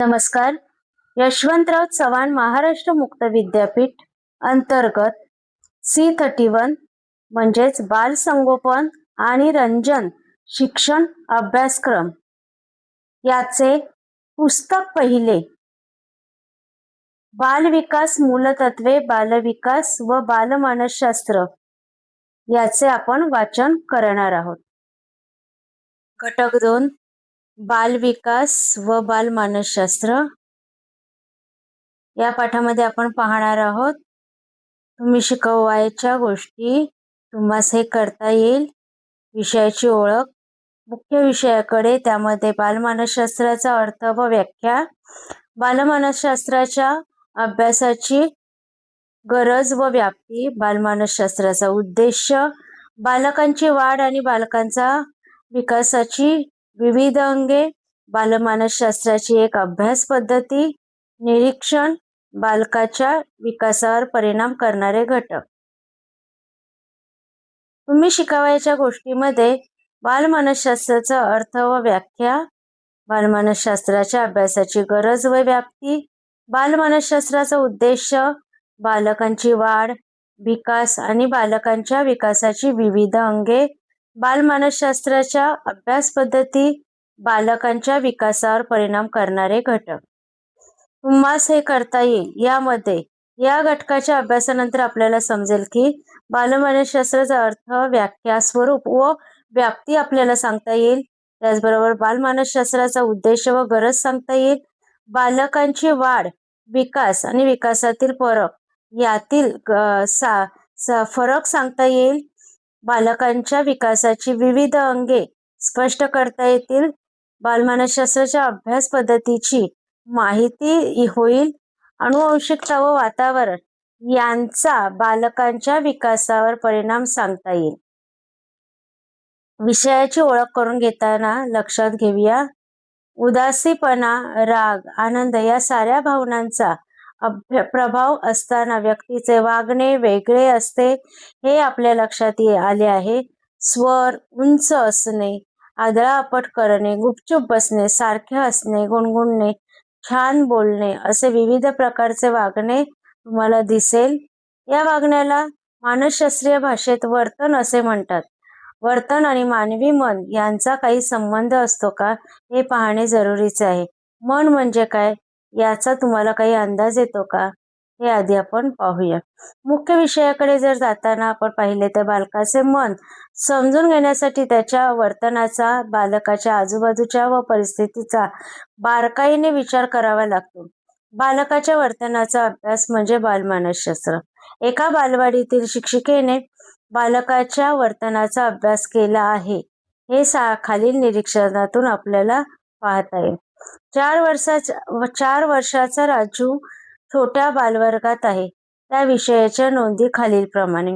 नमस्कार. यशवंतराव चव्हाण महाराष्ट्र मुक्त विद्यापीठ अंतर्गत C31 म्हणजेच बाल संगोपन आणि रंजन शिक्षण अभ्यासक्रम याचे पुस्तक पहिले, बालविकास मूलतत्वे, बालविकास व बालमानसशास्त्र याचे आपण वाचन करणार आहोत. घटक 2 बालविकास व बालमानसशास्त्र या पाठामध्ये आपण पाहणार आहोत. तुम्ही शिकवायच्या गोष्टी तुम्हास हे करता येईल, विषयाची ओळख, मुख्य विषयाकडे, त्यामध्ये बालमानसशास्त्राचा अर्थ व व्याख्या, बालमानसशास्त्राच्या अभ्यासाची गरज व व्याप्ती, बालमानसशास्त्राचा उद्देश, बालकांची वाढ आणि बालकांचा विकासाची विविध अंगे, बालमानसशास्त्राची एक अभ्यास पद्धती, निरीक्षण, बालकाच्या विकासावर परिणाम करणारे घटक. तुम्ही शिकवायच्या गोष्टीमध्ये बालमानसशास्त्राचा अर्थ व व्याख्या, बालमानसशास्त्राच्या अभ्यासाची गरज व व्याप्ती, बालमानसशास्त्राचा उद्देश, बालकांची वाढ, विकास आणि बालकांच्या विकासाची विविध अंगे, बालमानसशास्त्राच्या अभ्यास पद्धती, बालकांच्या विकासावर परिणाम करणारे घटक. तुम्हास हे करता येईल. यामध्ये या घटकाच्या अभ्यासानंतर आपल्याला समजेल की बालमानसशास्त्राचा अर्थ, व्याख्या, स्वरूप व व्याप्ती आपल्याला सांगता येईल. त्याचबरोबर बालमानसशास्त्राचा उद्देश व गरज सांगता येईल. बालकांची वाढ, विकास आणि विकासातील फरक यातील फरक सांगता येईल. बालकांच्या विकासाची विविध अंगे स्पष्ट करता येतील. बालमानसशास्त्राच्या अभ्यास पद्धतीची माहिती होईल. अनुवंशिकता व वातावरण यांचा बालकांच्या विकासावर परिणाम सांगता येईल. विषयाची ओळख करून घेताना लक्षात घेऊया, उदासीपणा, राग, आनंद या साऱ्या भावनांचा प्रभाव असताना व्यक्तीचे वागणे वेगळे असते हे आपल्या लक्षात आले आहे. स्वर उंच असणे, आदळआपट करणे, गुपचूप बसणे, सारखे हसणे, गुणगुणणे, छान बोलणे असे विविध प्रकारचे वागणे तुम्हाला दिसेल. या वागण्याला मानसशास्त्रीय भाषेत वर्तन असे म्हणतात. वर्तन आणि मानवी मन यांचा काही संबंध असतो का हे पाहणे जरुरीचे आहे. मन म्हणजे काय याचा तुम्हाला काही अंदाज येतो का हे आधी आपण पाहूया. मुख्य विषयाकडे जर जाताना आपण पाहिले तर बालकाचे मन समजून घेण्यासाठी त्याच्या वर्तनाचा, बालकाच्या आजूबाजूच्या व परिस्थितीचा बारकाईने विचार करावा लागतो. बालकाच्या वर्तनाचा अभ्यास म्हणजे बालमानसशास्त्र. एका बालवाडीतील शिक्षिकेने बालकाच्या वर्तनाचा अभ्यास केला आहे हे खालील निरीक्षणातून आपल्याला पाहता येईल. 4 वर्षाचा राजू छोट्या बालवर्गात आहे. त्या विषयाच्या नोंदी खालीलप्रमाणे.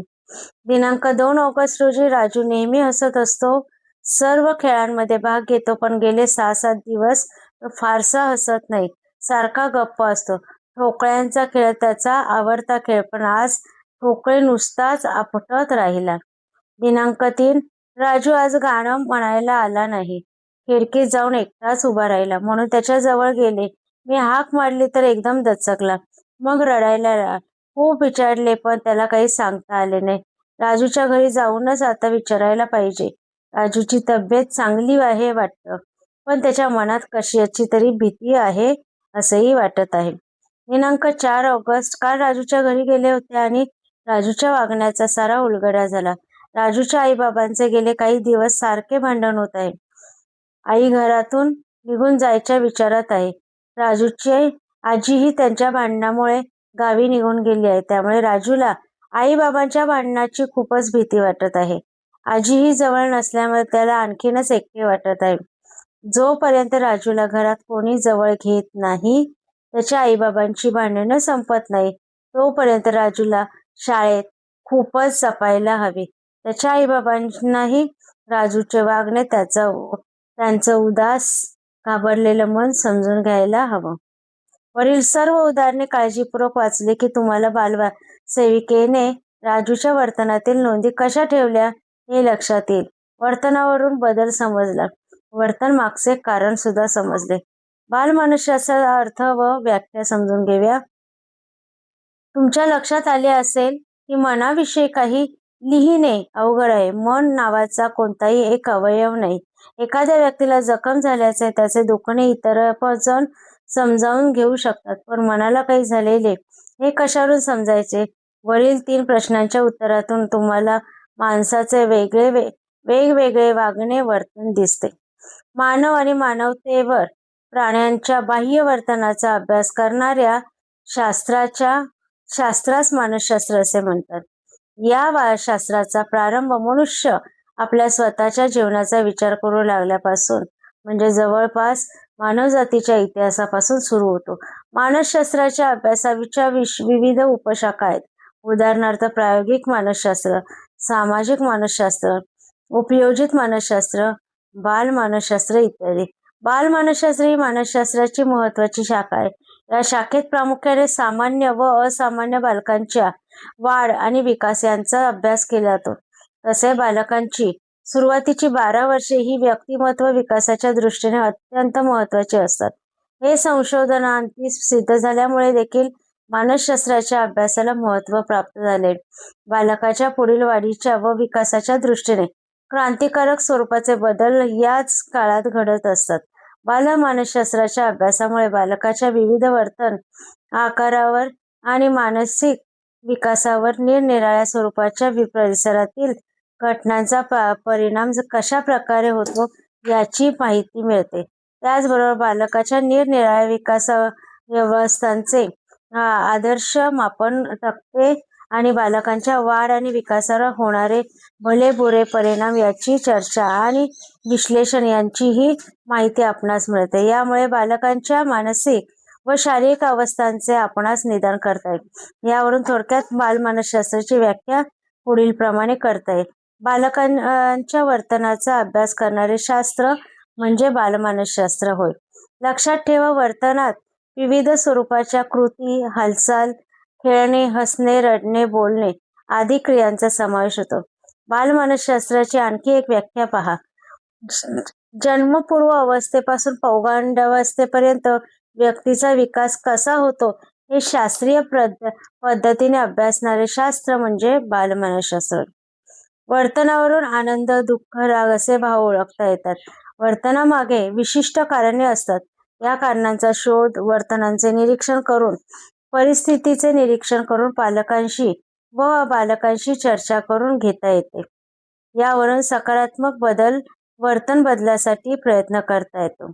दिनांक 2 ऑगस्ट रोजी राजू नेहमी हसत असतो. सर्व खेळांमध्ये भाग घेतो, पण गेले 6-7 दिवस तो फारसा हसत नाही, सारखा गप्प असतो. ठोकळ्यांचा खेळ त्याचा आवडता खेळ, पण आज ठोकळे नुसताच आपटत राहिला. दिनांक 3 राजू आज गाणं म्हणायला आला नाही. खिडकीत जाऊन एकटाच उभा राहिला, म्हणून त्याच्या जवळ गेले. मी हाक मारली तर एकदम दचकला, मग रडायला लागला. खूप विचारले पण त्याला काही सांगता आले नाही. राजूच्या घरी जाऊनच आता विचारायला पाहिजे. राजूची तब्येत चांगली आहे वाटतं, पण त्याच्या मनात कशाची तरी भीती आहे असंही वाटत आहे. दिनांक 4 ऑगस्ट काल राजूच्या घरी गेले होते आणि राजूच्या वागण्याचा सारा उलगडा झाला. राजूच्या आईबाबांचे गेले काही दिवस सारखे भांडण होत आहे. आई घरातून निघून जायच्या विचारात आहे. राजूची आजीही त्यांच्या भांडणामुळे गावी निघून गेली आहे. त्यामुळे राजूला आईबाबांच्या भांडणाची खूपच भीती वाटत आहे. आजीही जवळ नसल्यामुळे त्याला आणखीनच एकटे वाटत आहे. जोपर्यंत राजूला घरात कोणी जवळ घेत नाही, त्याच्या आईबाबांची भांडणं संपत नाही, तोपर्यंत राजूला शाळेत खूपच जपायला हवे. त्याच्या आईबाबांनाही राजूचे वागणे, त्यांचं उदास, घाबरलेलं मन समजून घ्यायला हवं. वरील सर्व उदाहरणे काळजीपूर्वक वाचले की तुम्हाला बालसेविकेने राजूच्या वर्तनातील नोंदी कशा ठेवल्या हे लक्षात येईल. वर्तनावरून बदल समजला, वर्तन मागचे कारण सुद्धा समजले. बालमानसशास्त्राचा अर्थ व व्याख्या समजून घेऊया. तुमच्या लक्षात आले असेल की मनाविषयी काही लिहिणे अवघड आहे. मन नावाचा कोणताही एक अवयव नाही. एखाद्या व्यक्तीला जखम झाल्याचे त्याचे दुखणे इतर जण समजावून घेऊ शकतात, पण मनाला काही झालेले हे कशावरून समजायचे? वरील 3 प्रश्नांच्या उत्तरातून तुम्हाला माणसाचे वेगवेगळे वागणे वर्तन दिसते. मानव आणि मानवतेवर प्राण्यांच्या बाह्य वर्तनाचा अभ्यास करणाऱ्या शास्त्रास मानसशास्त्र असे म्हणतात. या शास्त्राचा प्रारंभ मनुष्य आपल्या स्वतःच्या जीवनाचा विचार करू लागल्यापासून म्हणजे जवळपास मानवजातीच्या इतिहासापासून सुरू होतो. मानसशास्त्राच्या अभ्यासाच्या विविध उपशाखा आहेत. उदाहरणार्थ प्रायोगिक मानसशास्त्र, सामाजिक मानसशास्त्र, उपयोजित मानसशास्त्र, बालमानसशास्त्र इत्यादी. बालमानसशास्त्र ही मानसशास्त्राची महत्त्वाची शाखा आहे. या शाखेत प्रामुख्याने सामान्य व असामान्य बालकांच्या वाढ आणि विकास यांचा अभ्यास केला जातो. तसे बालकांची सुरुवातीची 12 वर्षे ही व्यक्तिमत्व विकासाच्या दृष्टीने अत्यंत महत्त्वाची असतात. हे संशोधनांती सिद्ध झाल्यामुळे देखील मानसशास्त्राच्या अभ्यासाला महत्त्व प्राप्त झाले. बालकाच्या पुढील वाढीच्या व विकासाच्या दृष्टीने क्रांतिकारक स्वरूपाचे बदल याच काळात घडत असतात. बालमानसशास्त्राच्या अभ्यासामुळे बालकाच्या विविध वर्तन, आकारावर आणि मानसिक विकासावर निरनिराळ्या स्वरूपाच्या परिसरातील घटनांचा परिणाम कशा प्रकारे होतो याची माहिती मिळते. त्याचबरोबर बालकाच्या निरनिराळ्या विकासावस्थांचे आदर्श मापन टप्पे आणि बालकांच्या वाढ आणि विकासावर होणारे भले बुरे परिणाम याची चर्चा आणि विश्लेषण यांचीही माहिती आपणास मिळते. यामुळे बालकांच्या मानसिक व शारीरिक अवस्थांचे आपणास निदान करता येईल. यावरून थोडक्यात बालमानसशास्त्राची व्याख्या पुढील प्रमाणे करता येईल. बालकांच्या वर्तनाचा अभ्यास करणारे शास्त्र म्हणजे बालमानसशास्त्र होय. लक्षात ठेवा, वर्तनात विविध स्वरूपाच्या कृती, हालचाल, खेळणे, हसणे, रडणे, बोलणे आदी क्रियांचा समावेश होतो. बालमानसशास्त्राची आणखी एक व्याख्या पहा. जन्मपूर्व अवस्थेपासून पौगंडावस्थेपर्यंत व्यक्तीचा विकास कसा होतो हे शास्त्रीय पद्धतीने अभ्यासणारे शास्त्र म्हणजे बालमानसशास्त्र. वर्तनावरून आनंद, दुःख, राग असे भाव ओळखता येतात. वर्तनामागे विशिष्ट कारणे असतात. या कारणांचा शोध वर्तनांचे निरीक्षण करून, परिस्थितीचे निरीक्षण करून पालकांशी व बालकांशी चर्चा करून घेता येते. यावरून सकारात्मक वर्तन बदलासाठी प्रयत्न करता येतो.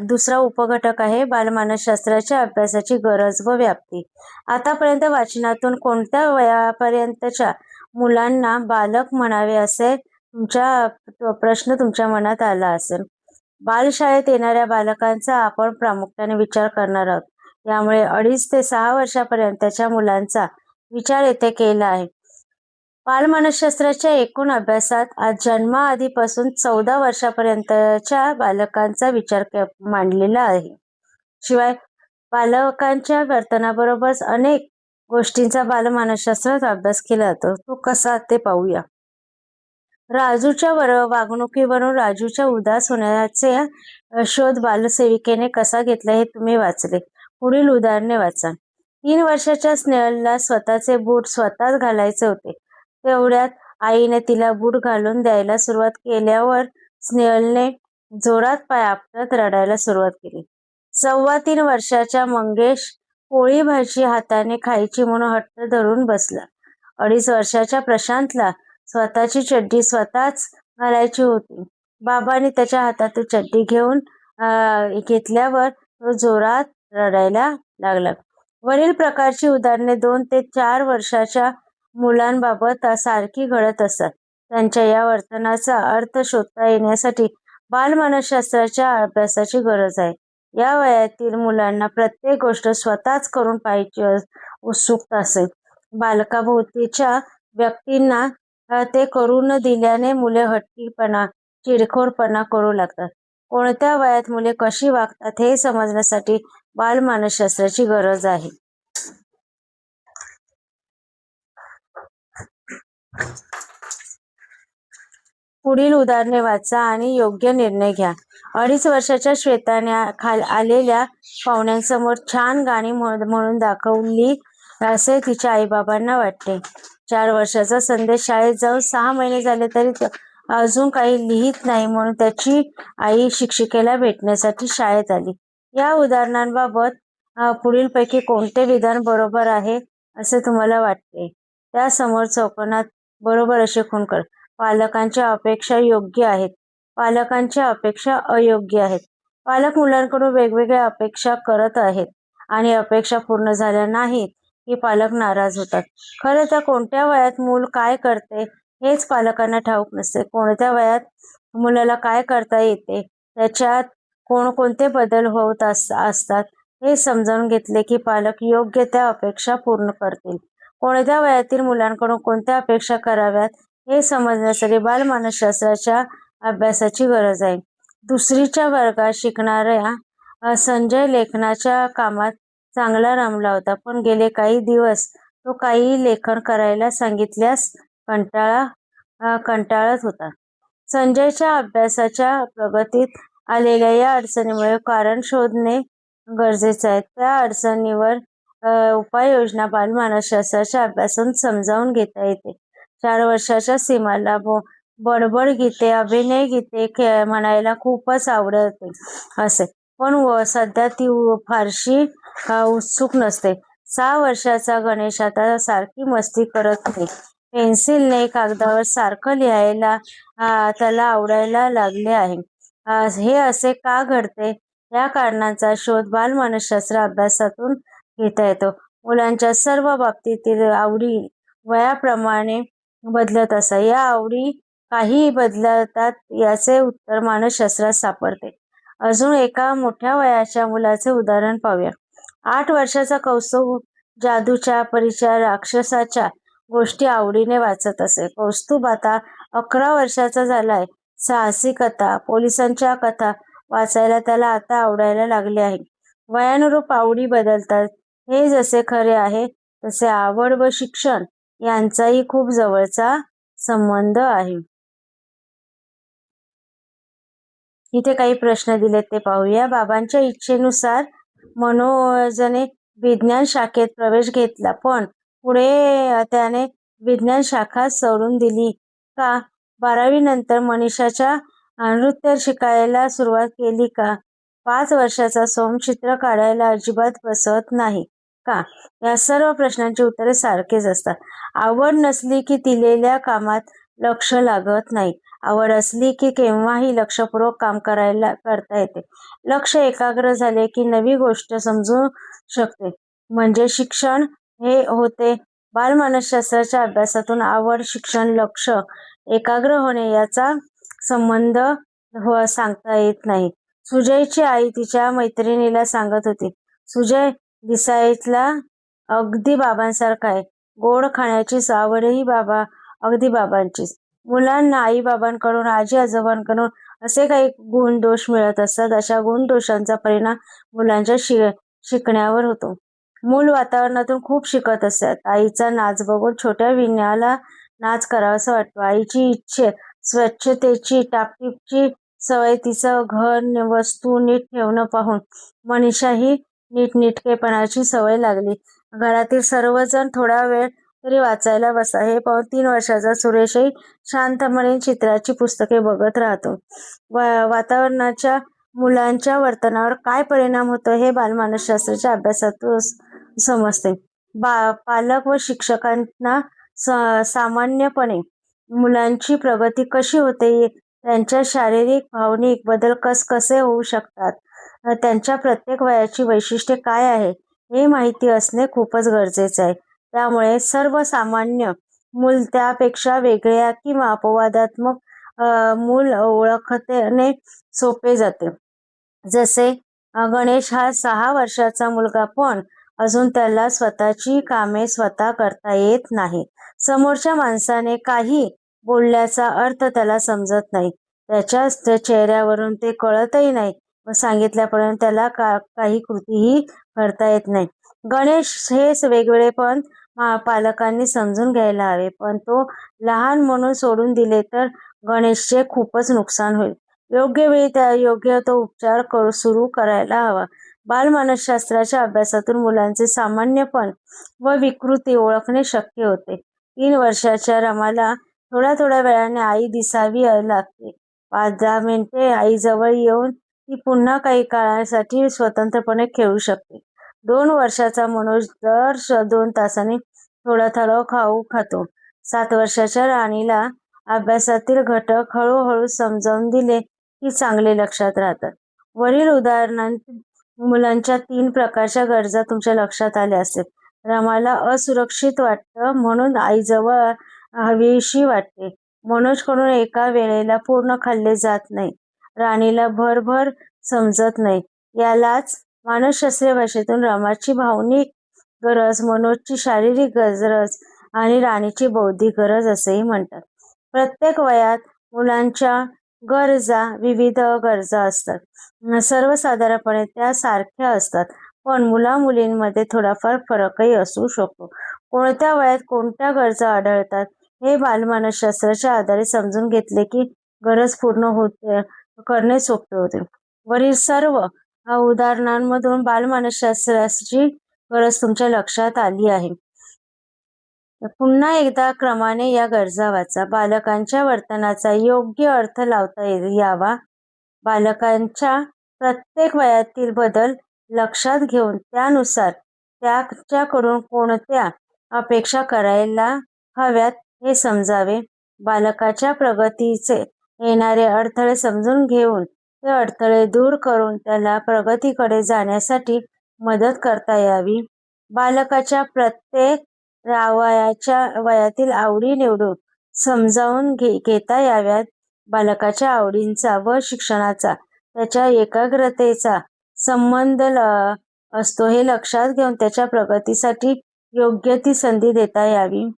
दुसरा उपघटक आहे बालमानसशास्त्राच्या अभ्यासाची गरज व व्याप्ती. आतापर्यंत वाचनातून कोणत्या वयापर्यंतच्या मुलांना बालक म्हणावे असे प्रश्न तुमच्या मनात आला असेल. बालशाळेत येणाऱ्या बालकांचा आपण प्रामुख्याने विचार करणार आहोत. यामुळे 2.5 ते 6 वर्षापर्यंतच्या मुलांचा विचार येथे केला आहे. बालमानसशास्त्राच्या एकूण अभ्यासात आज जन्माआधीपासून 14 वर्षापर्यंतच्या बालकांचा विचार मांडलेला आहे. शिवाय बालकांच्या वर्तनाबरोबरच अनेक गोष्टींचा बालमानसशास्त्रात अभ्यास केला जातो. तो कसा ते पाहूया. राजूच्या वागणुकीवरून राजूच्या उदास होण्याचे शोध बालसेविकेने कसा घेतला हे तुम्ही वाचले. पुढील उदाहरणे वाचा. 3 वर्षाच्या स्नेहलला स्वतःचे बूट स्वतःच घालायचे होते. तेवढ्यात आईने तिला बूट घालून द्यायला सुरुवात केल्यावर स्नेहलने जोरात पाय आपटत रडायला सुरुवात केली. 3.25 वर्षाचा मंगेश पोळी भाजी हाताने खायची म्हणून हट्ट धरून बसला. 2.5 वर्षाच्या प्रशांतला स्वतःची चड्डी स्वतःच घालायची होती. बाबांनी त्याच्या हातातून चड्डी घेतल्यावर तो जोरात रडायला लागला. वरील प्रकारची उदाहरणे 2 ते 4 वर्षाच्या मुलांबाबत सारखी घडत असतात. त्यांच्या या वर्तनाचा अर्थ शोधता येण्यासाठी बालमानसशास्त्राच्या अभ्यासाची गरज आहे. या वयातील मुलांना प्रत्येक गोष्ट स्वतःच करून पाहायची उत्सुकता असते. बालकाभोवतीच्या व्यक्तींना ते करू न दिल्याने मुले हट्टीपणा, चिडखोरपणा करू लागतात. कोणत्या वयात मुले कशी वागतात हे समजण्यासाठी बालमानसशास्त्राची गरज आहे. पुढील उदाहरणे वाचा आणि योग्य निर्णय घ्या. 2.5 वर्षाच्या श्वेताने आलेल्या पाहुण्यांसमोर छान गाणी म्हणून दाखवली असे तिच्या आईबाबांना वाटते. 4 वर्षाचा संदेश शाळेत जाऊन 6 महिने झाले तरी अजून काही लिहित नाही म्हणून त्याची आई शिक्षिकेला भेटण्यासाठी शाळेत आली. या उदाहरणांबाबत पुढीलपैकी कोणते विधान बरोबर आहे असे तुम्हाला वाटते? त्यासमोर चौकोनात बरोबर असे खूण कर. पालकांच्या अपेक्षा योग्य आहेत. पालकांच्या अपेक्षा अयोग्य आहेत. पालक मुलांकडून वेगवेगळ्या अपेक्षा करत आहेत आणि अपेक्षा पूर्ण झाल्या नाहीत की पालक नाराज होतात. खरं तर कोणत्या वयात मूल काय करते हेच पालकांना ठाऊक नसते. कोणत्या वयात मुलाला काय करता येते, त्याच्यात कोणकोणते बदल होत असतात हे समजावून घेतले की पालक योग्य त्या अपेक्षा पूर्ण करतील. कोणत्या वयातील मुलांकडून कोणत्या अपेक्षा कराव्यात हे समजण्यासाठी बालमानसशास्त्राच्या अभ्यासाची गरज आहे. 2रीच्या वर्गात शिकणाऱ्या संजय लेखनाच्या कामात चांगला रमला होता, पण गेले काही दिवस तो काही लेखन करायला सांगितल्यास कंटाळत होता. संजयच्या अभ्यासाच्या प्रगतीत आलेल्या या अडचणीमुळे कारण शोधणे गरजेचे आहे. त्या अडचणीवर उपाययोजना बालमानसशास्त्राच्या अभ्यासातून समजावून घेता येते. 4 वर्षाच्या सीमाला बडबड गीते, अभिनय गीते म्हणायला खूपच आवडते असे, पण सध्या ती फारशी उत्सुक नसते. 6 वर्षाचा गणेश आता सारखी मस्ती करत नाही. पेन्सिलने कागदावर सारखं लिहायला त्याला आवडायला लागले आहे. हे असे का घडते या कारणांचा शोध बालमानसशास्त्र अभ्यासातून घेता येतो. मुलांच्या सर्व बाबतीतील आवडी वयाप्रमाणे बदलत असतात. या आवडी काही बदलतात याचे उत्तर मानसशास्त्रात सापडते. अजून एका मोठ्या वयाच्या मुलाचे उदाहरण पाहूया. 8 वर्षाचा कौस्तुभ जादूच्या परिचय राक्षसाच्या गोष्टी आवडीने वाचत असे. कौस्तुभ आता 11 वर्षाचा झालाय. साहसी कथा, पोलिसांच्या कथा वाचायला त्याला आता आवडायला लागले आहे. वयानुरूप आवडी बदलतात हे जसे खरे आहे तसे आवड व शिक्षण यांचाही खूप जवळचा संबंध आहे. इथे काही प्रश्न दिलेत ते पाहूया. बाबांच्या इच्छेनुसार मनोजने विज्ञान शाखेत प्रवेश घेतला, पण पुढे त्याने विज्ञान शाखा सोडून दिली का? 12वी नंतर मनीषाच्या नृत्य शिकायला सुरुवात केली का? 5 वर्षाचा सोम चित्र काढायला अजिबात बसत नाही का? या सर्व प्रश्नांची उत्तरे सारखीच असतात. आवड नसली की दिलेल्या कामात लक्ष लागत नाही. आवड असली की केव्हाही लक्षपूर्वक काम करता येते. लक्ष एकाग्र झाले की नवी गोष्ट समजू शकते, म्हणजे शिक्षण हे होते. बालमानसशास्त्राच्या अभ्यासातून आवड, शिक्षण, लक्ष एकाग्र होणे याचा संबंध सांगता येत नाही. सुजयची आई तिच्या मैत्रिणीला सांगत होती, सुजय दिसायला अगदी बाबांसारखा आहे. गोड खाण्याची आवडही अगदी बाबांचीच. मुलांना आई बाबांकडून, आजी आजोबांकडून असे काही गुण दोष मिळत असतात. अशा गुण दोषांचा परिणाम मुलांच्या शिकण्यावर होतो. मूल वातावरणातून खूप शिकत असतात. आईचा नाच बघून छोट्या विण्याला नाच करावासा वाटतो. आईची इच्छे, स्वच्छतेची, टापटीपची सवय, तिचं घर वस्तू नीट ठेवणं पाहून मनीषाही नीटनेटकेपणाची सवय लागली. घरातील सर्वजण थोडा वेळ तरी वाचायला बसा. हे पाहून 3 वर्षाचा सुरेशही शांतपणे चित्राची पुस्तके बघत राहतो. वातावरणाच्या मुलांच्या वर्तनावर काय परिणाम होतो हे बालमानसशास्त्राच्या अभ्यासातून समजते. पालक व शिक्षकांना सामान्यपणे मुलांची प्रगती कशी होते, त्यांच्या शारीरिक भावनिक बदल कसे होऊ शकतात, त्यांच्या प्रत्येक वयाची वैशिष्ट्ये काय आहे हे माहिती असणे खूपच गरजेचे आहे. त्यामुळे सर्वसामान्य मूल त्यापेक्षा वेगळ्या किंवा अपवादात्मक मूल ओळखणे सोपे जाते. जसे गणेश हा 6 वर्षाचा मुलगा, पण अजून त्याला स्वतःची कामे स्वतः करता येत नाही. समोरच्या माणसाने काही बोलल्याचा अर्थ त्याला समजत नाही. त्याच्या चेहऱ्यावरून ते कळतही नाही व सांगितल्यापर्यंत त्याला काही कृतीही करता येत नाही. गणेश हे वेगळेपण पालकांनी समजून घ्यायला हवे, पण तो लहान म्हणून सोडून दिले तर गणेशचे खूपच नुकसान होईल. योग्य वेळी त्या योग्य तो उपचार सुरू करायला हवा. बालमानसशास्त्राच्या अभ्यासातून मुलांचे सामान्यपण व विकृती ओळखणे शक्य होते. 3 वर्षाच्या रमाला थोड्या वेळाने आई दिसावी लागते. 5-10 मिनिटे आईजवळ येऊन ती पुन्हा काही काळासाठी स्वतंत्रपणे खेळू शकते. 2 वर्षाचा मनोज दर 2 तासांनी थोडा खाऊ खातो. 7 वर्षाच्या राणीला अभ्यासातील घटक हळूहळू समजावून दिले की चांगले लक्षात राहतात. वरील उदाहरणात मुलांच्या 3 प्रकारच्या गरजा तुमच्या लक्षात आल्या असतील. रमाला असुरक्षित वाटतं म्हणून आईजवळ हवीशी वाटते. मनोजकडून एका वेळेला पूर्ण खाल्ले जात नाही. राणीला भरभर समजत नाही. यालाच मानसशास्त्रीय भाषेतून रमाची भावनिक गरज, मनोजची शारीरिक गरज आणि राणीची बौद्धिक गरज असेही म्हणतात. प्रत्येक वयात मुलांच्या गरजा विविध गरजा असतात. सर्वसाधारणपणे त्या सारख्या असतात, पण मुला-मुलींमध्ये थोडाफार फरकही असू शकतो. कोणत्या वयात कोणत्या गरजा आढळतात हे बालमानसशास्त्राच्या आधारे समजून घेतले की गरज पूर्ण करणे सोपे होते. वरील सर्व उदाहरणांमधून बालमानसशास्त्राची गरज तुमच्या लक्षात आली आहे. पुन्हा एकदा क्रमाने या गरजा वाचा. बालकांच्या वर्तनाचा योग्य अर्थ लावता यावा. बालकांच्या प्रत्येक वयातील बदल लक्षात घेऊन त्यानुसार त्याच्याकडून कोणत्या अपेक्षा करायला हव्यात हे समजावे. बालकाच्या प्रगतीचे येणारे अडथळे समजून घेऊन ते अडथळे दूर करून त्याला प्रगतीकडे जाण्यासाठी मदत करता यावी. बालकाच्या प्रत्येक वयातील आवडी-निवडी समजावून घेता याव्यात. बालकाच्या आवडींचा व शिक्षणाचा त्याच्या एकाग्रतेचा संबंध असतो हे लक्षात घेऊन त्याच्या प्रगतीसाठी योग्य ती संधी देता यावी.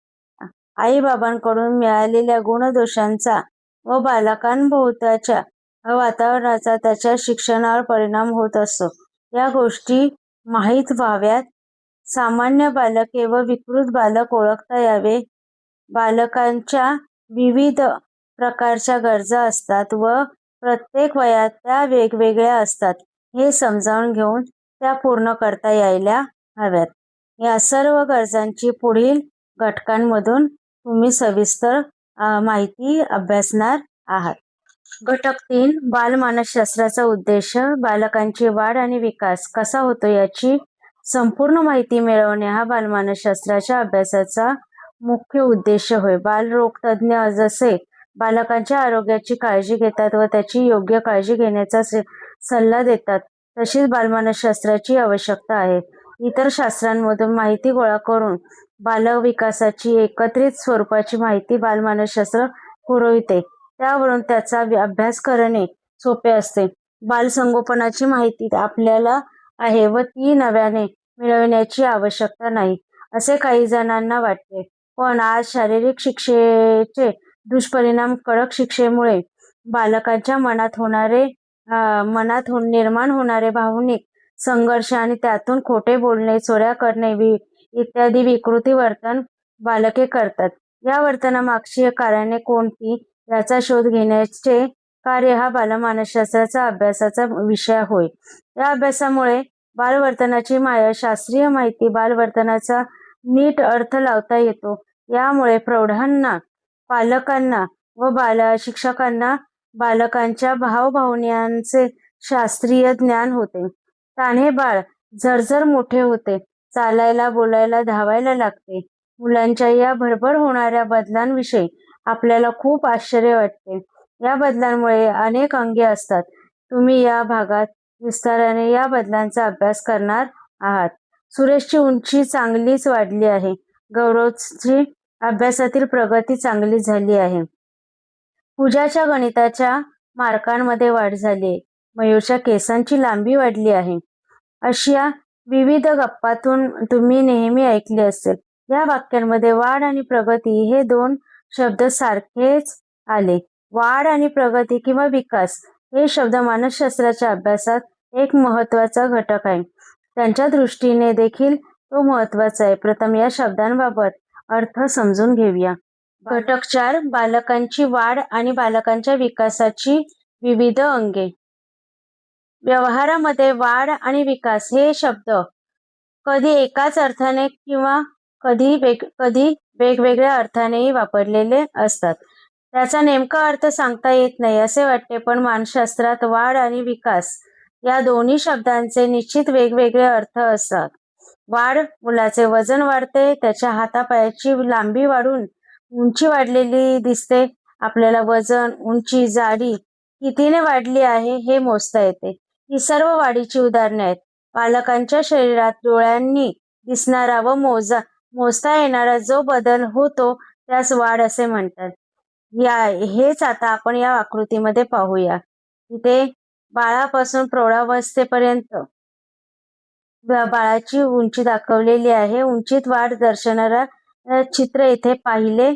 आई-बाबांकडून मिळालेल्या गुणदोषांचा व बालकांभोवताच्या वातावरणाचा त्याच्या शिक्षणावर परिणाम होत असतो. या गोष्टी माहीत व्हाव्यात. सामान्य बालके व विकृत बालक ओळखता यावे. बालकांच्या विविध प्रकारच्या गरजा असतात व प्रत्येक वयात त्या वेगवेगळ्या असतात हे समजावून घेऊन त्या पूर्ण करता यायला हव्यात. या सर्व गरजांची पुढील घटकांमधून तुम्ही सविस्तर माहिती अभ्यासणार आहात. घटक 3 बालमानसशास्त्राचा उद्देश बालकांची वाढ आणि विकास कसा होतो याची संपूर्ण माहिती मिळवणे हा बालमानसशास्त्राच्या अभ्यासाचा मुख्य उद्देश होय. बालरोगतज्ञ जसे बालकांच्या आरोग्याची काळजी घेतात व त्याची योग्य काळजी घेण्याचा सल्ला देतात, तशीच बालमानसशास्त्राची आवश्यकता आहे. इतर शास्त्रांमधून माहिती गोळा करून बालविकासाची एकत्रित स्वरूपाची माहिती बालमानसशास्त्र पुरविते. त्यावरून त्याचा अभ्यास करणे सोपे असते. बालसंगोपनाची माहिती आपल्याला आहे व ती नव्याने मिळवण्याची आवश्यकता नाही, असे काही जणांना वाटते. पण आज शारीरिक शिक्षेचे दुष्परिणाम कडक शिक्षेमुळे बालकांच्या मनात निर्माण होणारे भावनिक संघर्ष आणि त्यातून खोटे बोलणे, चोऱ्या करणे इत्यादी विकृती वर्तन बालके करतात. या वर्तनामागची कारणे कोणती याचा शोध घेण्याचे कार्य हा बालमानसशास्त्राचा अभ्यासाचा विषय होय. या अभ्यासामुळे बालवर्तनाची शास्त्रीय माहिती, बालवर्तनाचा नीट अर्थ लावता येतो. यामुळे प्रौढांना, पालकांना व शिक्षकांना बालकांच्या भावभावनांचे शास्त्रीय ज्ञान होते. तान्हे बाळ झरझर मोठे होते, चालायला, बोलायला, धावायला लागते. मुलांच्या या भरभर होणाऱ्या बदलांविषयी आपल्याला खूप आश्चर्य वाटते. या बदलांमुळे अनेक अंगे असतात. तुम्ही या भागात विस्ताराने या बदलांचा अभ्यास करणार आहात. सुरेशची उंची चांगलीच वाढली आहे. गौरवची अभ्यासातील प्रगती चांगली झाली आहे. पूजाच्या गणिताच्या मार्कांमध्ये वाढ झाली आहे. मयूरच्या केसांची लांबी वाढली आहे. अशा विविध गप्पातून तुम्ही नेहमी ऐकले असेल. या वाक्यांमध्ये वाढ आणि प्रगती हे 2 शब्द सारखेच आले. वाढ आणि प्रगती किंवा विकास हे शब्द मानसशास्त्राच्या अभ्यासात एक महत्त्वाचा घटक आहे. त्यांच्या दृष्टीने देखील तो महत्त्वाचा आहे. प्रथम या शब्दांबाबत अर्थ समजून घेऊया. घटक 4 बालकांची वाढ आणि बालकांच्या विकासाची विविध अंगे. व्यवहारामध्ये वाढ आणि विकास हे शब्द कधी एकाच अर्थाने किंवा कधी वेगवेगळ्या अर्थानेही वापरलेले असतात. त्याचा नेमका अर्थ सांगता येत नाही असे वाटते, पण मानसशास्त्रात वाढ आणि विकास या दोन्ही शब्दांचे निश्चित वेगवेगळे अर्थ असतात. वाढ, मुलाचे वजन वाढते, त्याच्या हातापायाची लांबी वाढून उंची वाढलेली दिसते. आपल्याला वजन, उंची, जाडी कितीने वाढली आहे हे मोजता येते. ही सर्व वाढीची उदाहरणे आहेत. बालकांच्या शरीरात डोळ्यांनी दिसणारा व मोजता येणारा जो बदल होतो त्यास वाढ असे म्हणतात. हेच आता आपण या आकृतीमध्ये पाहूया. इथे बाळापासून प्रौढावस्थेपर्यंत बाळाची उंची दाखवलेली आहे. उंचीत वाढ दर्शवणारा चित्र इथे पाहिले.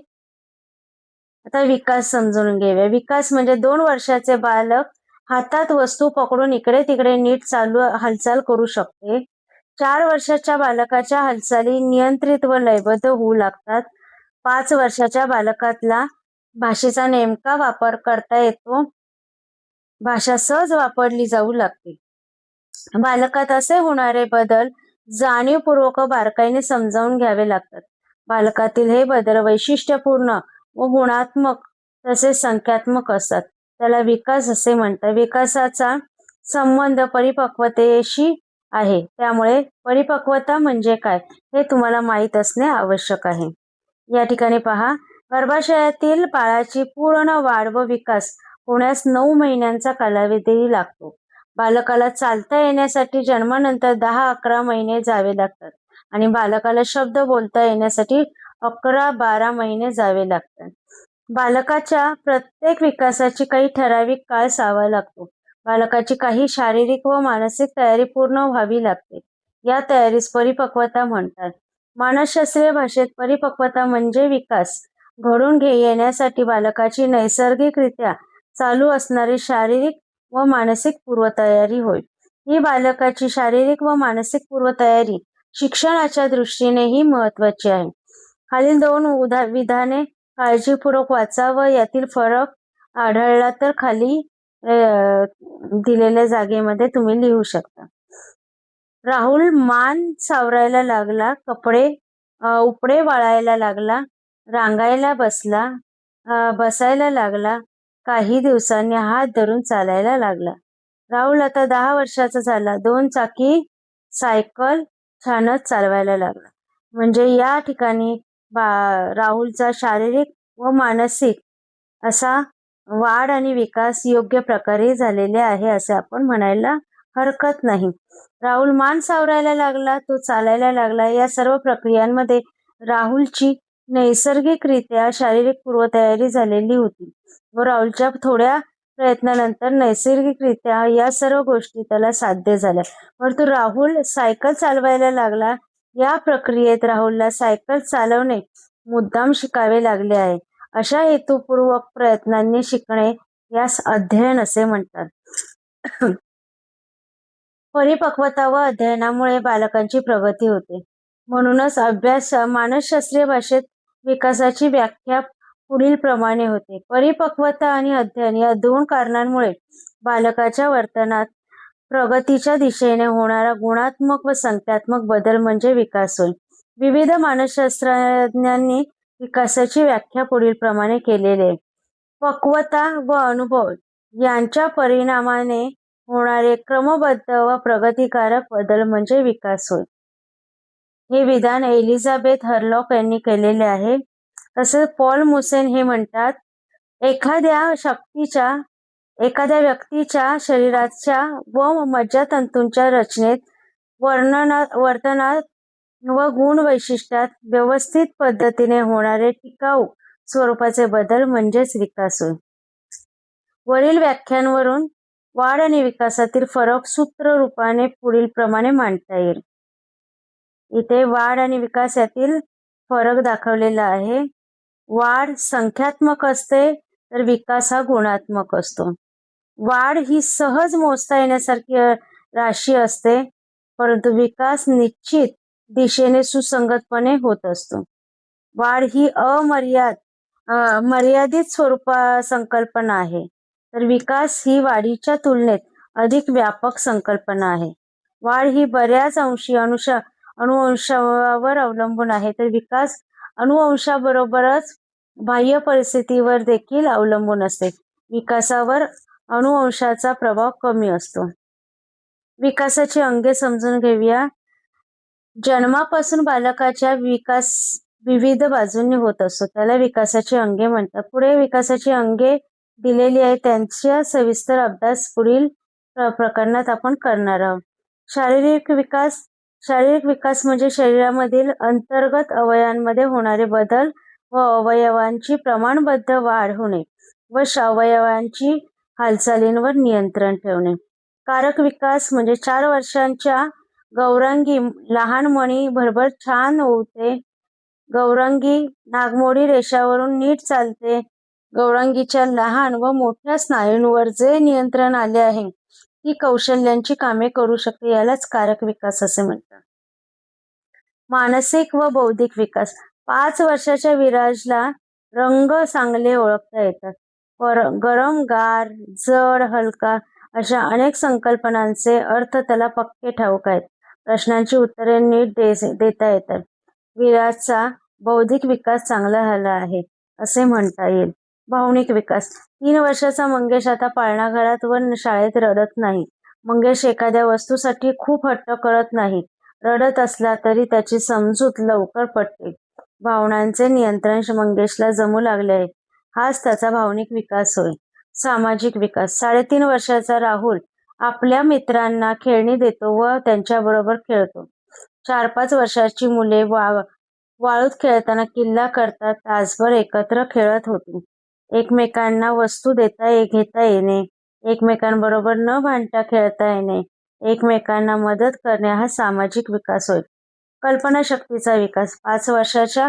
आता विकास समजून घेऊया. विकास म्हणजे 2 वर्षाचे बालक हातात वस्तू पकडून इकडे तिकडे नीट हालचाल करू शकते. 4 वर्षाच्या बालकाच्या हालचाली नियंत्रित व लयबद्ध होऊ लागतात. 5 वर्षाच्या बालकातला भाषेचा नेमका वापर करता येतो. भाषा सहज वापरली जाऊ लागते. बालकात असे होणारे बदल जाणीवपूर्वक बारकाईने समजावून घ्यावे लागतात. बालकातील हे बदल वैशिष्ट्यपूर्ण व गुणात्मक तसेच संख्यात्मक असतात. त्याला विकास असे म्हणतात. विकासाचा संबंध परिपक्वतेशी आहे. त्यामुळे परिपक्वता म्हणजे काय हे तुम्हाला माहीत असणे आवश्यक आहे. या ठिकाणी पहा, गर्भाशयातील बाळाची पूर्ण वाढ व विकास होण्यास 9 महिन्यांचा कालावधी लागतो. बालकाला चालता येण्यासाठी जन्मानंतर 10-11 महिने जावे लागतात आणि बालकाला शब्द बोलता येण्यासाठी 11-12 महिने जावे लागतात. बालकाच्या प्रत्येक विकासाची काही ठराविक काळ सावा लागतो. बालकाची काही शारीरिक व मानसिक तयारी पूर्ण व्हावी लागते. या तयारीस परिपक्वता म्हणतात. मानसशास्त्रीय भाषेत परिपक्वता म्हणजे विकास घडून येण्यासाठी बालकाची नैसर्गिकरित्या चालू असणारी शारीरिक व मानसिक पूर्वतयारी होय. ही बालकाची शारीरिक व मानसिक पूर्वतयारी शिक्षणाच्या दृष्टीनेही महत्त्वाची आहे. खालील 2 विधाने काळजीपूर्वक वाचा व यातील फरक आढळला तर खाली दिलेल्या जागेमध्ये तुम्ही लिहू शकता. राहुल मान सावरायला लागला, उपडे वाळायला लागला, रांगायला बसला, बसायला लागला. काही दिवसांनी हात धरून चालायला लागला. राहुल आता 10 वर्षाचा झाला. 2 चाकी सायकल छानच चालवायला लागला. म्हणजे या ठिकाणी राहुलचा शारीरिक व मानसिक असा वाढ आणि विकास योग्य प्रकारे झालेले आहे असे आपण म्हणायला हरकत नाही. राहुल मान सावरायला लागला, तो चालायला लागला. या सर्व प्रक्रियांमध्ये राहुलची नैसर्गिकरित्या शारीरिक पूर्वतयारी झालेली होती व राहुलच्या थोड्या प्रयत्नानंतर नैसर्गिकरित्या या सर्व गोष्टी त्याला साध्य झाल्या. परंतु राहुल सायकल चालवायला लागला. या प्रक्रियेत राहुलला सायकल चालवणे मुद्दाम शिकावे लागले आहे. अशा हेतुपूर्वक प्रयत्नांनी शिकणे यास अध्ययन असे म्हणतात. परिपक्वता व अध्ययनामुळे बालकांची प्रगती होते. म्हणूनच मानसशास्त्रीय भाषेत विकासाची व्याख्या पुढील प्रमाणे होते. परिपक्वता आणि अध्ययन या 2 कारणांमुळे बालकाच्या वर्तनात प्रगतीच्या दिशेने होणारा गुणात्मक व संख्यात्मक बदल म्हणजे विकास होय. विविध मानसशास्त्रज्ञांनी विकासाची व्याख्या पुढील प्रमाणे केलेली आहे. पक्वता व अनुभव यांच्या परिणामाने होणारे क्रमबद्ध व प्रगतिकारक बदल म्हणजे विकास होय. हे विधान एलिझाबेथ हरलॉक यांनी केलेले आहे. तसेच पॉल मुसेन हे म्हणतात, एखाद्या व्यक्तीच्या शरीराच्या व मज्जातंतूंच्या रचनेत, वर्तनात व गुण वैशिष्ट्यात व्यवस्थित पद्धतीने होणारे टिकाऊ स्वरूपाचे बदल म्हणजेच विकास होय. वरील व्याख्यांवरून वाढ आणि विकासातील फरक सूत्र रूपाने पुढील प्रमाणे मांडता येईल. इथे वाढ आणि विकास यातील फरक दाखवलेला आहे. वाढ संख्यात्मक असते तर विकास हा गुणात्मक असतो. वाढ ही सहज मोजता येण्यासारखी राशी असते, परंतु विकास निश्चित दिशेने सुसंगतपणे होत असतो. वाढ ही मर्यादित स्वरूपा संकल्पना आहे. तर विकास ही वाढीच्या तुलनेत अधिक व्यापक संकल्पना आहे. वाढ ही बऱ्याच अंशी अणुवंशावर अवलंबून आहे, तर विकास अणुवंशाबरोबरच बाह्य परिस्थितीवर देखील अवलंबून असते. विकासावर अणुवंशाचा प्रभाव कमी असतो. विकासाची अंगे समजून घेऊया. जन्मापासून बालकाच्या विकास विविध बाजूंनी होत असतो, त्याला विकासाची अंगे म्हणतात. पुढे विकासाची अंगे दिलेली आहे, त्यांचा सविस्तर अभ्यास पुढील प्रकरणात आपण करणार आहोत. शारीरिक विकास म्हणजे शरीरामधील अंतर्गत अवयवांमध्ये होणारे बदल व अवयवांची प्रमाणबद्ध वाढ होणे व अवयवांची हालचालींवर नियंत्रण ठेवणे. कारक विकास म्हणजे 4 वर्षांच्या गौरांगी लहान मणी भरभर छान ओवते, गौरांगी नागमोडी रेषावरून नीट चालते, गौरांगीच्या लहान व मोठ्या स्नायूंवर जे नियंत्रण आले आहे ती कौशल्यांची कामे करू शकते, यालाच कारक विकास असे म्हणतात. मानसिक व बौद्धिक विकास. 5 वर्षाच्या विराजला रंग चांगले ओळखता येतात. गरम, गार, जड, हलका अशा अनेक संकल्पनांचे अर्थ त्याला पक्के ठाऊक आहेत. प्रश्नांची उत्तरे नीट देता येतात. विराजचा बौद्धिक विकास चांगला झाला आहे असे म्हणता येईल. भावनिक विकास. 3 वर्षाचा मंगेश आता पाळणाघरात व शाळेत रडत नाही. मंगेश एखाद्या वस्तूसाठी खूप हट्ट करत नाही. रडत असला तरी त्याची समजूत लवकर पटते. भावनांचे नियंत्रण मंगेशला जमू लागले आहे. हाच त्याचा भावनिक विकास होय. सामाजिक विकास. 3.5 वर्षाचा राहुल आपल्या मित्रांना खेळणी देतो व त्यांच्याबरोबर खेळतो. 4-5 वर्षाची मुले वाळूत खेळताना किल्ला करतात, तासभर एकत्र खेळत होती. एकमेकांना वस्तू घेता येणे, एकमेकांबरोबर न भांडता खेळता येणे, एकमेकांना मदत करणे हा सामाजिक विकास होय. कल्पनाशक्तीचा विकास. 5 वर्षाच्या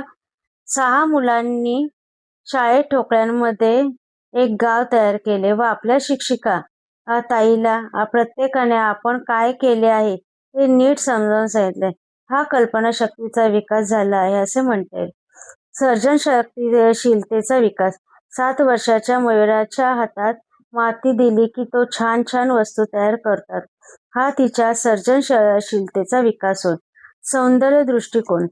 6 मुलांनी शाळेत ठोकळ्यांमध्ये एक गाव तयार केले व आपल्या शिक्षिका ताईला प्रत्येकाने आपण काय केले आहे ते नीट समजावून सांगितले. हा कल्पनाशक्तीचा विकास झाला आहे असे म्हणता येईल. सर्जनशीलतेचा विकास. 7 वर्षाच्या मयुराच्या हातात माती दिली की तो छान छान वस्तू तयार करतात. हा तिच्या सर्जनशीलतेचा विकास होय. सौंदर्य दृष्टिकोन.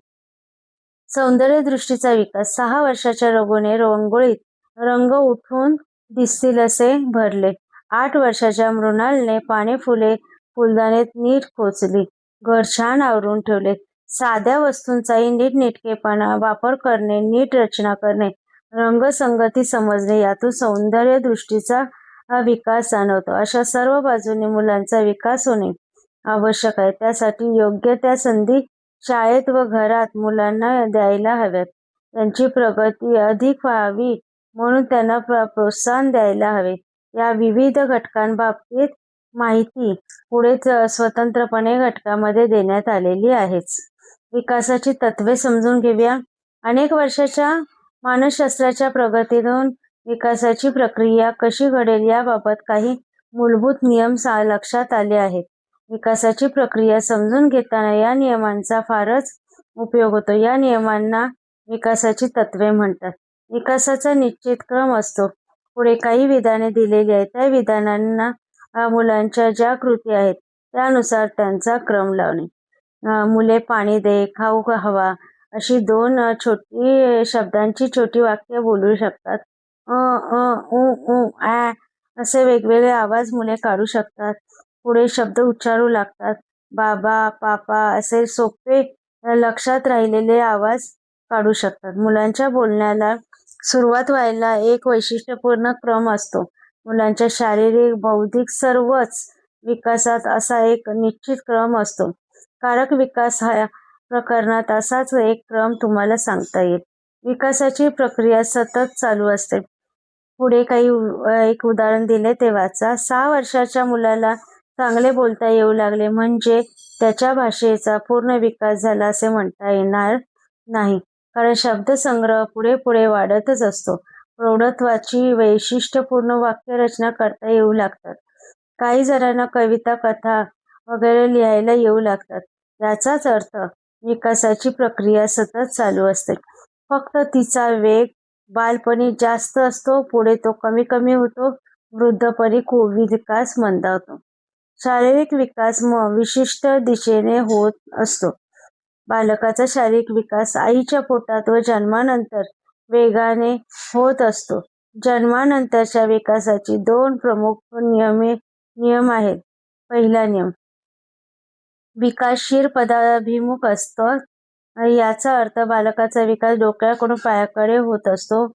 सौंदर्य दृष्टीचा विकास. 6 वर्षाच्या रघुने रांगोळीत रंग उठून दिसतील असे भरले. 8 वर्षाच्या मृणालने पाने फुले फुलदाणीत नीट खोचली. घर छान आवरून ठेवले. साध्या वस्तूंचाही नीटनेटकेपणा वापर करणे, नीट रचना करणे, रंगसंगती समजणे यातून सौंदर्य दृष्टीचा विकास जाणवतो. अशा सर्व बाजूंनी मुलांचा विकास होणे आवश्यक आहे. त्यासाठी योग्य त्या संधी शाळेत व घरात मुलांना द्यायला हव्यात. त्यांची प्रगती अधिक व्हावी म्हणून त्यांना प्रोत्साहन द्यायला हवे. या विविध घटकांबाबतीत माहिती पुढे स्वतंत्रपणे घटकामध्ये देण्यात आलेली आहेच. विकासाची तत्वे समजून घेऊया. अनेक वर्षाच्या मानसशास्त्राच्या प्रगतीतून विकासाची प्रक्रिया कशी घडेल याबाबत काही मूलभूत नियम लक्षात आले आहेत. विकासाची प्रक्रिया समजून घेताना या नियमांचा फारच उपयोग होतो. या नियमांना विकासाची तत्वे म्हणतात. विकासाचा निश्चित क्रम असतो. पुढे काही विधाने दिलेली आहेत. त्या विधानांना मुलांच्या ज्या कृती आहेत त्यानुसार त्यांचा क्रम लावणे. मुले पाणी दे, खाऊ हवा अशी 2 शब्दांची छोटी वाक्य बोलू शकतात. असे वेगवेगळे आवाज मुले काढू शकतात. पुढे शब्द उच्चारू लागतात. बाबा, पापा असे सोपे लक्षात राहिलेले आवाज काढू शकतात. मुलांच्या बोलण्याला सुरुवात व्हायला एक वैशिष्ट्यपूर्ण क्रम असतो. मुलांच्या शारीरिक, बौद्धिक सर्वच विकासात असा एक निश्चित क्रम असतो. कारक विकास ह्या प्रकरणात असाच एक क्रम तुम्हाला सांगता येईल. विकासाची प्रक्रिया सतत चालू असते. पुढे काही एक उदाहरण दिले ते वाचा. 6 वर्षाच्या मुलाला चांगले बोलता येऊ लागले म्हणजे त्याच्या भाषेचा पूर्ण विकास झाला असे म्हणता येणार नाही, कारण शब्दसंग्रह पुढे पुढे वाढतच असतो. प्रौढत्वाची वैशिष्ट्यपूर्ण वाक्यरचना करता येऊ लागतात. काही जणांना कविता, कथा वगैरे लिहायला येऊ लागतात. याचाच अर्थ विकासाची प्रक्रिया सतत चालू असते. फक्त तिचा वेग बालपणी जास्त असतो, पुढे तो कमी कमी होतो वृद्धपणी विकास मंदावतो. शारीरिक विकास विशिष्ट दिशेने होत असतो. बालकाचा शारीरिक विकास आईच्या पोटात व जन्मानंतर वेगाने होत असतो. जन्मानंतरच्या विकासाची 2 प्रमुख नियम आहेत. पहिला नियम, विकासशील पदाभिमुख असतो. याचा अर्थ बालकाचा विकास डोक्याकडून पायाकडे होत असतो.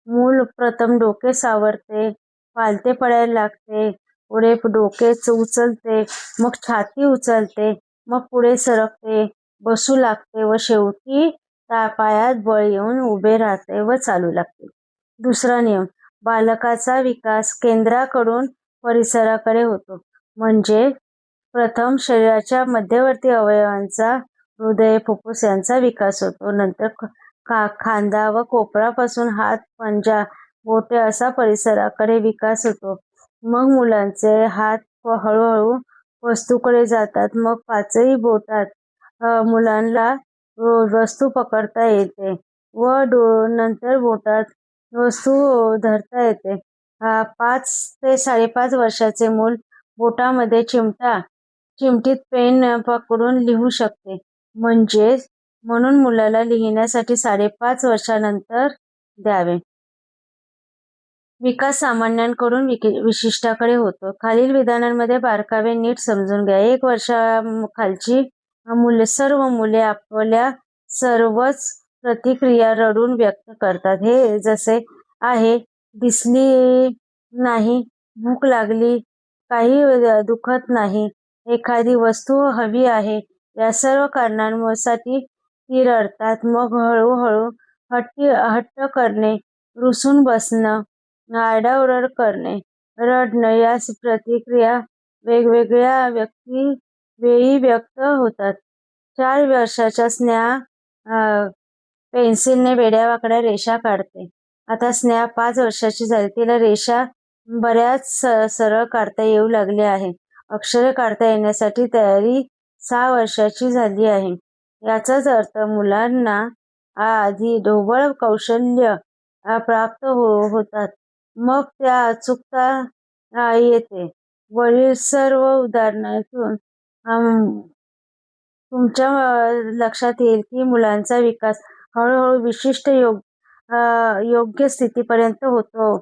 मूल प्रथम डोके सावरते, पालथे पडायला लागते, पुढे डोके उचलते, मग छाती उचलते, मग पुढे सरकते, बसू लागते व शेवटी पायात बळ येऊन उभे राहते व चालू लागते. दुसरा नियम, बालकाचा विकास केंद्राकडून परिसराकडे होतो. म्हणजे प्रथम शरीराच्या मध्यवर्ती अवयवांचा, हृदय, फुफ्फुस यांचा विकास होतो. नंतर खांदा व कोपरापासून हात, पंजा, बोटे असा परिसराकडे विकास होतो. मग मुलांचे हात हळूहळू वस्तूकडे जातात. मग 5ही बोटात मुलांना वस्तू पकडता येते व नंतर बोटात वस्तू धरता येते. 5 ते 5.5 वर्षाचे मूल बोटामध्ये चिमटीत पेन पकडून लिहू शकते. म्हणून मुलाला लिहिण्यासाठी 5.5 वर्षानंतर द्यावे. विकास सामान्यांकडून विशिष्टाकडे होतो. खालील विधानांमध्ये बारकावे नीट समजून घ्या. 1 वर्षाखालची सर्व मुले आपल्या सर्वच प्रतिक्रिया रडून व्यक्त करतात. हे जसे आहे, दिसली नाही, भूक लागली, काही दुखत नाही, एखादी वस्तू हवी आहे, या सर्व कारणांसाठी ती रडतात. मग हळूहळू हट्ट करणे, रुसून बसणं, आरडाओरड करणे, रडणं या प्रतिक्रिया वेगवेगळ्या वेळी व्यक्त होतात. 4 वर्षाच्या स्नेहा पेन्सिलने वेड्यावाकड्या रेषा काढते. आता स्नेहा 5 वर्षाची झाली. तिला रेषा बऱ्याच सरळ काढता येऊ लागल्या आहे. अक्षरे काढता येण्यासाठी तयारी 6 वर्षाची झाली आहे. याचाच अर्थ मुलांना आधी ढोबळ कौशल्य प्राप्त होतात, मग त्या अचूकता येते. वरील सर्व उदाहरणातून तुमच्या लक्षात येईल की मुलांचा विकास हळूहळू विशिष्ट योग्य स्थितीपर्यंत होतो.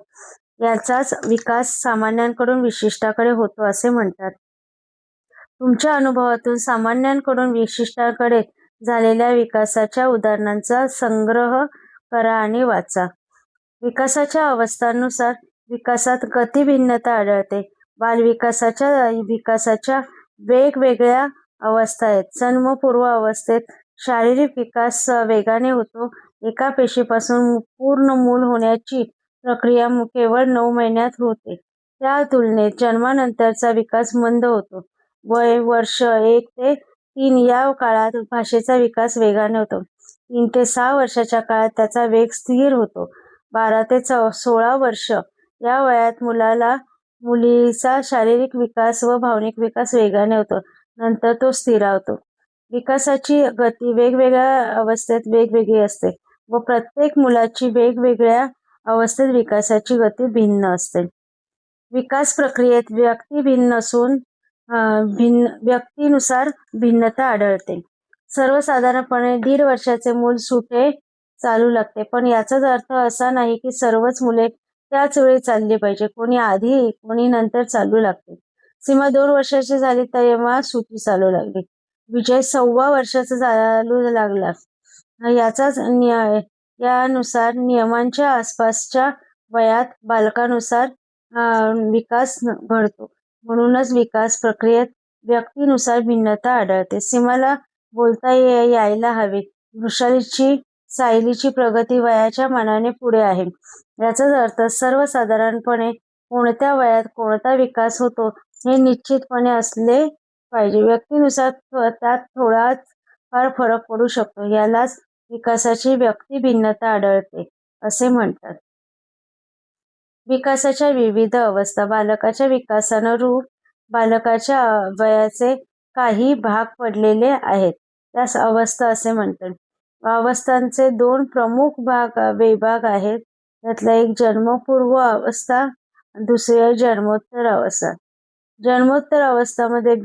याचाच विकास सामान्यांकडून विशिष्टाकडे होतो असे म्हणतात. तुमच्या अनुभवातून सामान्यांकडून विशिष्टाकडे झालेल्या विकासाच्या उदाहरणांचा संग्रह करा आणि वाचा. विकासाच्या अवस्थांनुसार विकासात गतिभिन्नता आढळते. विकासाच्या वेगवेगळ्या अवस्था आहेत. जन्मपूर्व अवस्थेत शारीरिक विकास वेगाने होतो. एका पेशीपासून पूर्ण मूल होण्याची प्रक्रिया केवळ 9 महिन्यात होते. त्या तुलनेत जन्मानंतरचा विकास मंद होतो. वर्ष 1 ते 3 या काळात भाषेचा विकास वेगाने होतो. 3 ते 6 वर्षाच्या काळात त्याचा वेग स्थिर होतो. 12 ते 16 वर्ष या वयात मुलीचा शारीरिक विकास व भावनिक विकास वेगाने होतो. नंतर तो स्थिरावतो. विकासाची गती वेगवेगळ्या अवस्थेत वेगवेगळी असते व प्रत्येक मुलाची वेगवेगळ्या अवस्थेत विकासाची गती भिन्न असते. विकास प्रक्रियेत व्यक्ती भिन्न असून व्यक्तीनुसार भिन्नता आढळते. सर्वसाधारणपणे 1.5 वर्षाचे मूल सुटे चालू लागते, पण याचाच अर्थ असा नाही की सर्वच मुले त्याच वेळी चालली पाहिजे. कोणी आधी, कोणी नंतर चालू लागते. सीमा 2 वर्षाची झाली तेव्हा सुटी चालू लागली. विजय 1.25 वर्षाचा चालू लागला. यानुसार नियमांच्या आसपासच्या वयात बालकानुसार विकास घडतो. म्हणूनच विकास प्रक्रियेत व्यक्तीनुसार भिन्नता आढळते. सीमाला बोलता यायला हवे. वृषालीची सायलीची प्रगती वयाच्या मानाने पुढे आहे. याचाच अर्थ सर्वसाधारणपणे कोणत्या वयात कोणता विकास होतो हे निश्चितपणे असले पाहिजे. व्यक्तीनुसार त्यात थोडाच फार फरक पडू शकतो. यालाच विकासाची व्यक्तिभिन्नता आढळते असे म्हणतात. विकासाच्या विविध अवस्था. बालकाच्या विकासानुरूप बालकाच्या वयाचे काही भाग पडलेले आहेत. त्यास अवस्था असे म्हणतात. अवस्थांचे 2 प्रमुख विभाग आहेत. त्यातला एक जन्मपूर्व अवस्था दुसरी आहे जन्मोत्तर अवस्था. जन्मोत्तर अवस्थामध्ये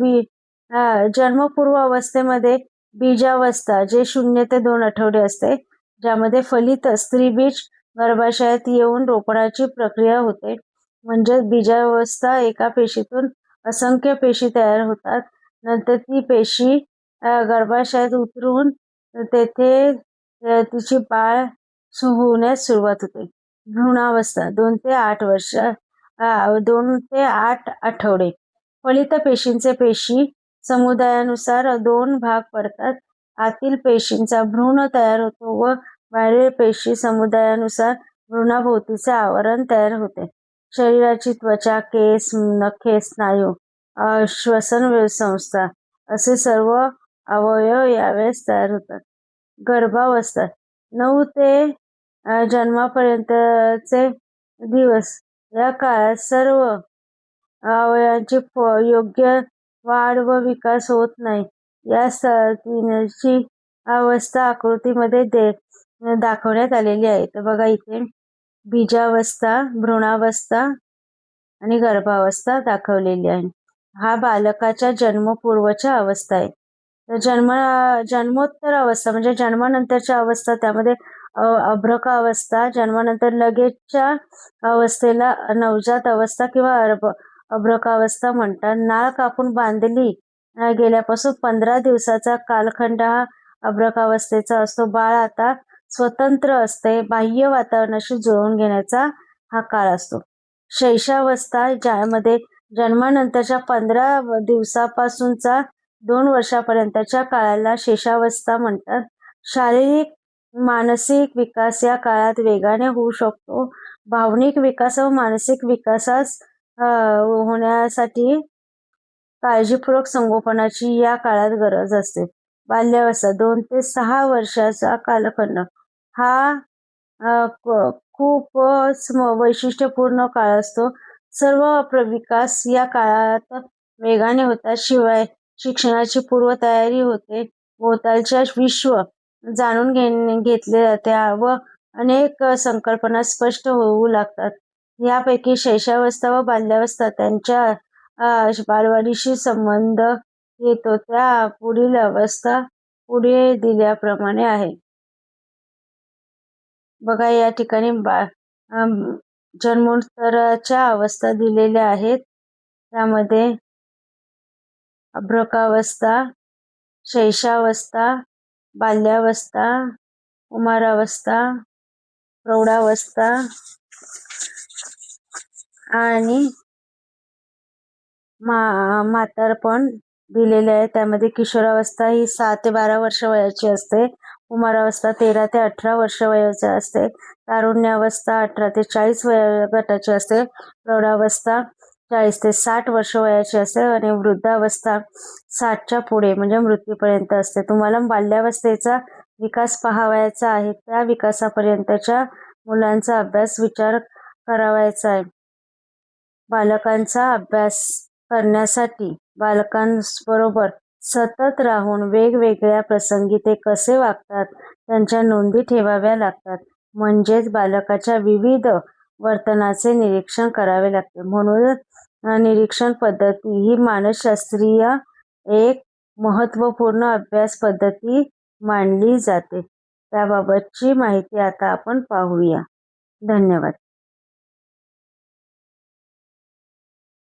जन्मपूर्व अवस्थेमध्ये बीजावस्था जे 0 ते 2 आठवडे असते, ज्यामध्ये फलित स्त्रीबीज गर्भाशयात येऊन रोपणाची प्रक्रिया होते. म्हणजे बीजावस्था एका पेशीतून असंख्य पेशी तयार होतात. नंतर ती पेशी गर्भाशयात उतरून तेथे तिची बाळ होण्यास सुरुवात होते. भ्रूणावस्था 2 ते 8 आठवडे. फलित पेशींचे पेशी समुदायानुसार 2 भाग पडतात. आतील पेशींचा भ्रूण तयार होतो व बाहेरील पेशी समुदायानुसार भ्रूणाभोवतीचे आवरण तयार होते. शरीराची त्वचा, केस, नखे, स्नायू, श्वसन संस्था असे सर्व अवयव यावेळेस तयार होतात. गर्भावस्था 9 ते जन्मापर्यंतचे दिवस या काळात सर्व अवयवांची योग्य वाढ व विकास होत नाही. या तीनची अवस्था आकृतीमध्ये दाखवण्यात आलेली आहे. तर बघा इथे बीजावस्था, भ्रूणावस्था आणि गर्भावस्था दाखवलेली आहे. हा बालकाच्या जन्मपूर्वच्या अवस्था आहे. तर जन्मोत्तर अवस्था म्हणजे जन्मानंतरच्या अवस्था, त्यामध्ये अभ्रक अवस्था, जन्मानंतर लगेचच्या अवस्थेला नवजात अवस्था किंवा अभ्रक अवस्था म्हणतात. नाळ कापून बांधली गेल्यापासून 15 दिवसाचा कालखंड हा अभ्रक अवस्थेचा असतो. बाळ आता स्वतंत्र असते. बाह्य वातावरणाशी जुळवून घेण्याचा हा काळ असतो. शैशवावस्था, ज्यामध्ये जन्मानंतरच्या 15 दिवसापासूनचा 2 वर्षापर्यंतच्या काळाला शैशवावस्था म्हणतात. शारीरिक मानसिक विकास या काळात वेगाने होऊ शकतो. भावनिक विकास व मानसिक विकासास होण्यासाठी काळजीपूर्वक संगोपनाची या काळात गरज असते. बाल्यावस्था 2 ते 6 वर्षाचा कालखंड हा खूपच वैशिष्ट्यपूर्ण काळ असतो. सर्व विकास या काळात वेगाने होतात. शिवाय शिक्षणाची पूर्वतयारी होते. भोवतालच्या विश्व जाणून घेतले जाते व अनेक संकल्पना स्पष्ट होऊ लागतात. यापैकी शैशवावस्था व बाल्यावस्था त्यांच्या बालवाडीशी संबंध येतो. त्या पुढील अवस्था पुढे दिल्याप्रमाणे आहे. बघा या ठिकाणी जन्मोत्तराच्या अवस्था दिलेल्या आहेत. त्यामध्ये अभ्रकावस्था, शैशवावस्था, बाल्यावस्था, कुमारावस्था, प्रौढावस्था आणि म्हातारपण दिलेले आहे. त्यामध्ये किशोरावस्था ही 6 ते 12 वर्ष वयाची असते. कुमारावस्था 13 ते 18 वर्ष वयाची असते. तारुण्यावस्था 18 ते 40 गटाची असते. प्रौढावस्था 40 ते 60 वर्ष वयाची असते आणि वृद्धावस्था 60च्या पुढे म्हणजे मृत्यूपर्यंत असते. तुम्हाला बाल्यावस्थेचा विकास पाहावयाचा आहे. त्या विकासापर्यंतच्या मुलांचा विचार करावयाचा आहे. बालकांचा अभ्यास करण्यासाठी बालकांबरोबर सतत राहून वेगवेगळ्या प्रसंगी ते कसे वागतात त्यांच्या नोंदी ठेवाव्या लागतात. म्हणजेच बालकाच्या विविध वर्तनाचे निरीक्षण करावे लागते. म्हणून निरीक्षण पद्धती ही मानसशास्त्रीय एक महत्त्वपूर्ण अभ्यास पद्धती मानली जाते. त्याबाबतची माहिती आता आपण पाहूया. धन्यवाद.